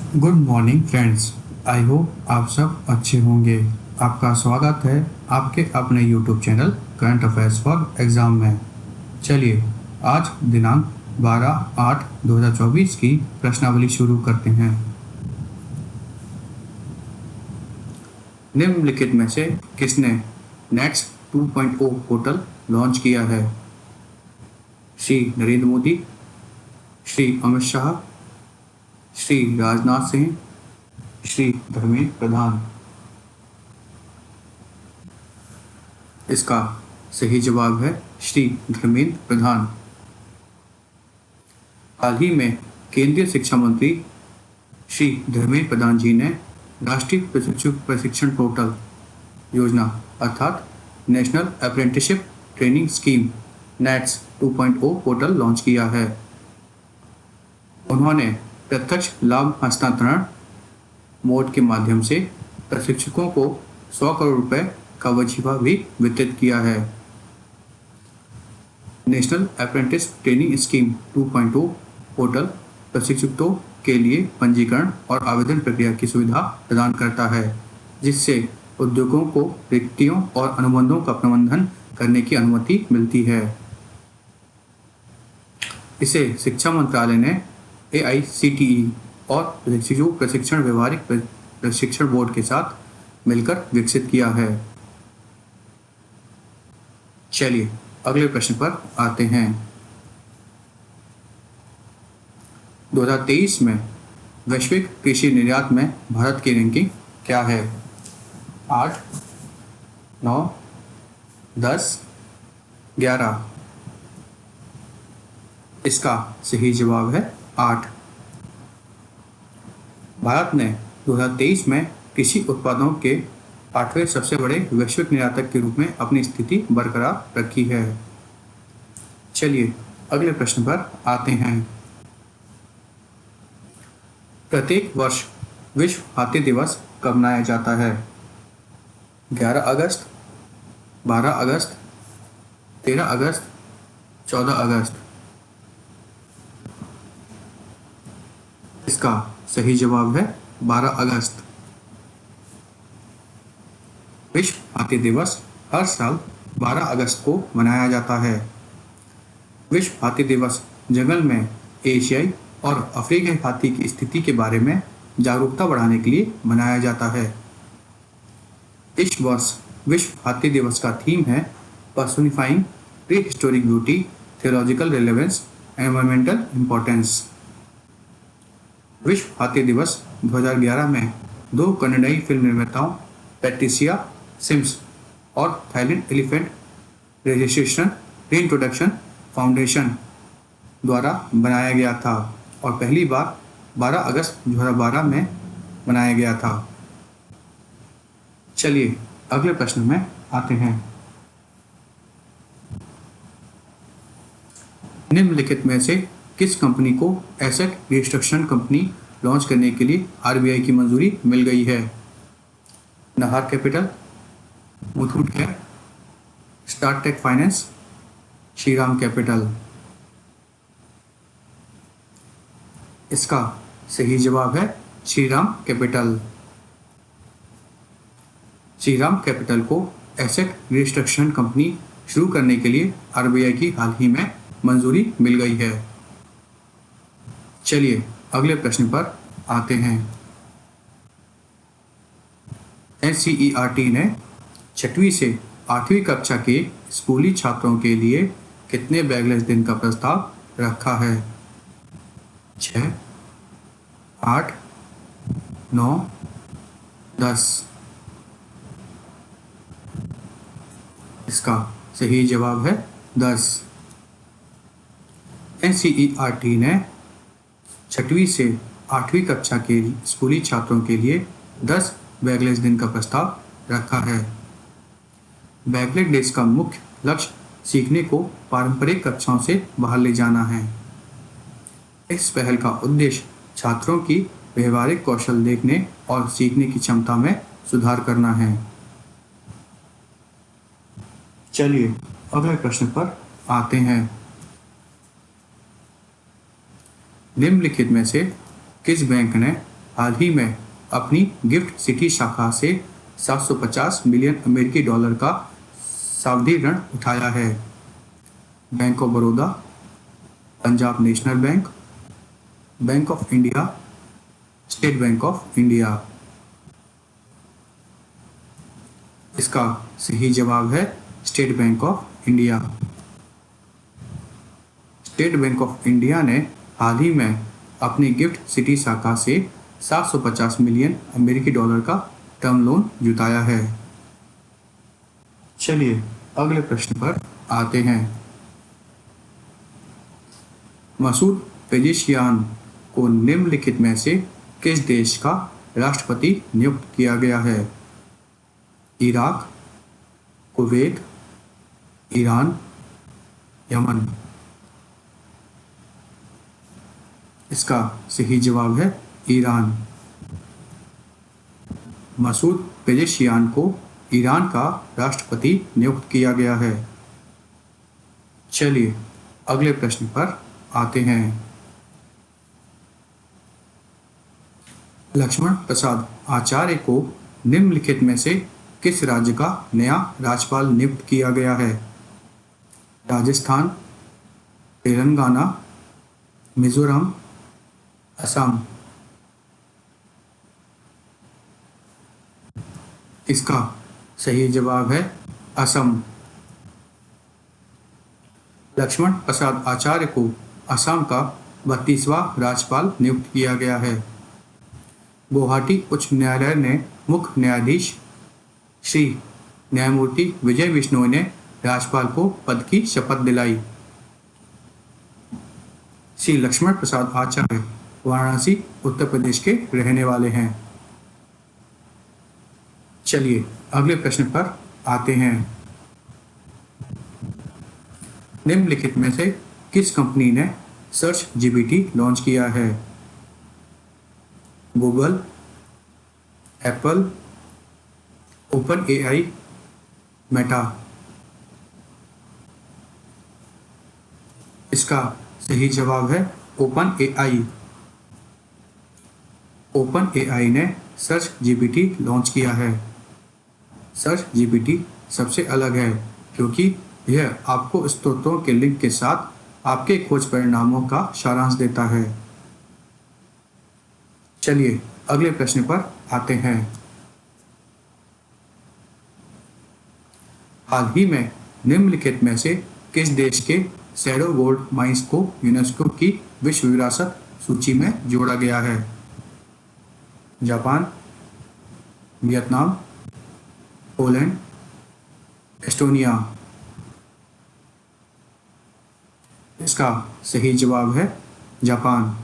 Good morning friends. I hope आप सब अच्छे होंगे। आपका स्वागत है आपके अपने YouTube channel current affairs for exam में। चलिए आज दिनांक 12/8/2024 की प्रश्नावली शुरू करते हैं। निम्नलिखित में से किसने नेट्स 2.0 पोर्टल लॉन्च किया है? श्री नरेंद्र मोदी, श्री अमित शाह, श्री राजनाथ सिंह, श्री धर्मेंद्र प्रधान। इसका सही जवाब है श्री धर्मेंद्र प्रधान। हाल ही में केंद्रीय शिक्षा मंत्री श्री धर्मेंद्र प्रधान जी ने राष्ट्रीय प्रशिक्षण पोर्टल योजना अर्थात national apprenticeship training scheme nets 2.0 portal launch किया है। उन्होंने प्रत्यक्ष लाभ हस्तांतरण मोड के माध्यम से प्रशिक्षकों को 100 करोड़ रुपए का वजीफा भी वितरित किया है। National apprentice training scheme 2.0 portal प्रशिक्षकों के लिए पंजीकरण और आवेदन प्रक्रिया की सुविधा प्रदान करता है, जिससे उद्योगों को रिक्तियों और अनुबंधों का प्रबंधन करने की अनुमति मिलती है। इसे शिक्षा मंत्रालय ने AICTE और प्रशिक्षण व्यवहारिक प्रशिक्षण बोर्ड के साथ मिलकर विकसित किया है। चलिए अगले प्रश्न पर आते हैं। 2023 में वैश्विक कृषि निर्यात में भारत की रैंकिंग क्या है? 8, 9, 10, 11। इसका सही जवाब है 8। भारत ने 2023 में कृषि उत्पादों के 8वें सबसे बड़े वैश्विक निर्यातक के रूप में अपनी स्थिति बरकरार रखी है। चलिए अगले प्रश्न पर आते हैं। प्रत्येक वर्ष विश्व हाथी दिवस कब मनाया जाता है? 11 अगस्त, 12 अगस्त, 13 अगस्त, 14 अगस्त। इसका सही जवाब है 12 अगस्त। विश्व हाथी दिवस हर साल 12 अगस्त को मनाया जाता है। विश्व हाथी दिवस जंगल में एशियाई और अफ्रीकी हाथी की स्थिति के बारे में जागरूकता बढ़ाने के लिए मनाया जाता है। इस वर्ष विश्व हाथी दिवस का थीम है personifying pre historic beauty, theological relevance, environmental importance. विश्व हाथी दिवस 2011 में 2 कनाडाई फिल्म निर्माताओं पैट्रिसिया सिम्स और Thailand elephant registration reintroduction foundation द्वारा बनाया गया था और पहली बार 12 अगस्त 2012 में मनाया गया था। चलिए अगले प्रश्न में आते हैं। निम्नलिखित में से किस कंपनी को एसेट रिस्ट्रक्चर कंपनी लॉन्च करने के लिए RBI की मंजूरी मिल गई है? Nahar capital, Muthoot care, Startek finance, Shriram capital. इसका सही जवाब है श्रीराम कैपिटल। श्रीराम कैपिटल को एसेट रिस्ट्रक्चर कंपनी शुरू करने के लिए RBI की हाल ही में मंजूरी मिल गई है। चलिए अगले प्रश्न पर आते हैं। NCERT ने 6वीं से 8वीं कक्षा के स्कूली छात्रों के लिए कितने बैगलेस दिन का प्रस्ताव रखा है? 6, 8, 9, 10। इसका सही जवाब है 10। NCERT ने 6वीं से 8वीं कक्षा के स्कूली छात्रों के लिए 10 बैगलेस दिन का प्रस्ताव रखा है। बैगलेस डेज का मुख्य लक्ष्य सीखने को पारंपरिक कक्षाओं से बाहर ले जाना है। इस पहल का उद्देश्य छात्रों की व्यवहारिक कौशल देखने और सीखने की क्षमता में सुधार करना है। चलिए अगले प्रश्न पर आते हैं। निम्नलिखित में से किस बैंक ने हाल ही में अपनी गिफ्ट सिटी शाखा से 750 मिलियन अमेरिकी डॉलर का सावधि ऋण उठाया है? Bank of Baroda, Punjab national bank, bank of India, state bank of India. इसका सही जवाब है state bank of India. State bank of India ने हाल ही में अपनी गिफ्ट सिटी शाखा से 750 मिलियन अमेरिकी डॉलर का टर्म लोन जुटाया है। चलिए अगले प्रश्न पर आते हैं। मसूद पेजेशियान को निम्नलिखित में से किस देश का राष्ट्रपति नियुक्त किया गया है? Iraq, Kuwait, Iran, Yemen. इसका सही जवाब है ईरान। मसूद पेजेशियान को ईरान का राष्ट्रपति नियुक्त किया गया है। चलिए अगले प्रश्न पर आते हैं। लक्ष्मण प्रसाद आचार्य को निम्नलिखित में से किस राज्य का नया राज्यपाल नियुक्त किया गया है? राजस्थान, तेलंगाना, मिजोरम, असम। इसका सही जवाब है असम। लक्ष्मण प्रसाद आचार्य को असम का 32वां राज्यपाल नियुक्त किया गया है। गुवाहाटी उच्च न्यायालय ने मुख्य न्यायाधीश श्री न्यायमूर्ति विजय बिश्नोई ने राज्यपाल को पद की शपथ दिलाई। श्री लक्ष्मण प्रसाद आचार्य वाराणसी उत्तर प्रदेश के रहने वाले हैं। चलिए अगले प्रश्न पर आते हैं। निम्नलिखित में से किस कंपनी ने सर्च जीपीटी लॉन्च किया है? Google, Apple, open AI, Meta. इसका सही जवाब है ओपन एआई। ओपन एआई ने सर्च जीपीटी लॉन्च किया है। सर्च जीपीटी सबसे अलग है क्योंकि यह आपको स्रोतों के लिंक के साथ आपके खोज परिणामों का सारांश देता है। चलिए अगले प्रश्न पर आते हैं। हाल ही में निम्नलिखित में से किस देश के शैडो गोल्ड माइंस को यूनेस्को की विश्व विरासत सूची में जोड़ा गया है? Japan, Vietnam, Poland, Estonia. इसका सही जवाब है जापान।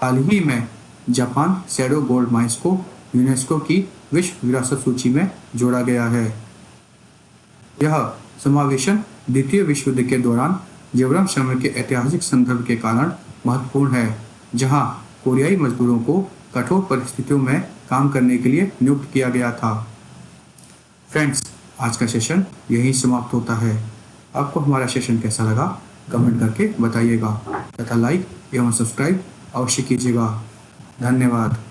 हाल ही में जापान शैडो गोल्ड माइंस को यूनेस्को की विश्व विरासत सूची में जोड़ा गया है। यह समावेशन द्वितीय विश्व युद्ध के दौरान जबरन श्रम के ऐतिहासिक संदर्भ के कारण महत्वपूर्ण है, जहां कोरियाई मजदूरों को कठोर परिस्थितियों में काम करने के लिए नियुक्त किया गया था। फ्रेंड्स, आज का सेशन यहीं समाप्त होता है। आपको हमारा सेशन कैसा लगा कमेंट करके बताइएगा तथा लाइक एवं सब्सक्राइब अवश्य कीजिएगा। धन्यवाद।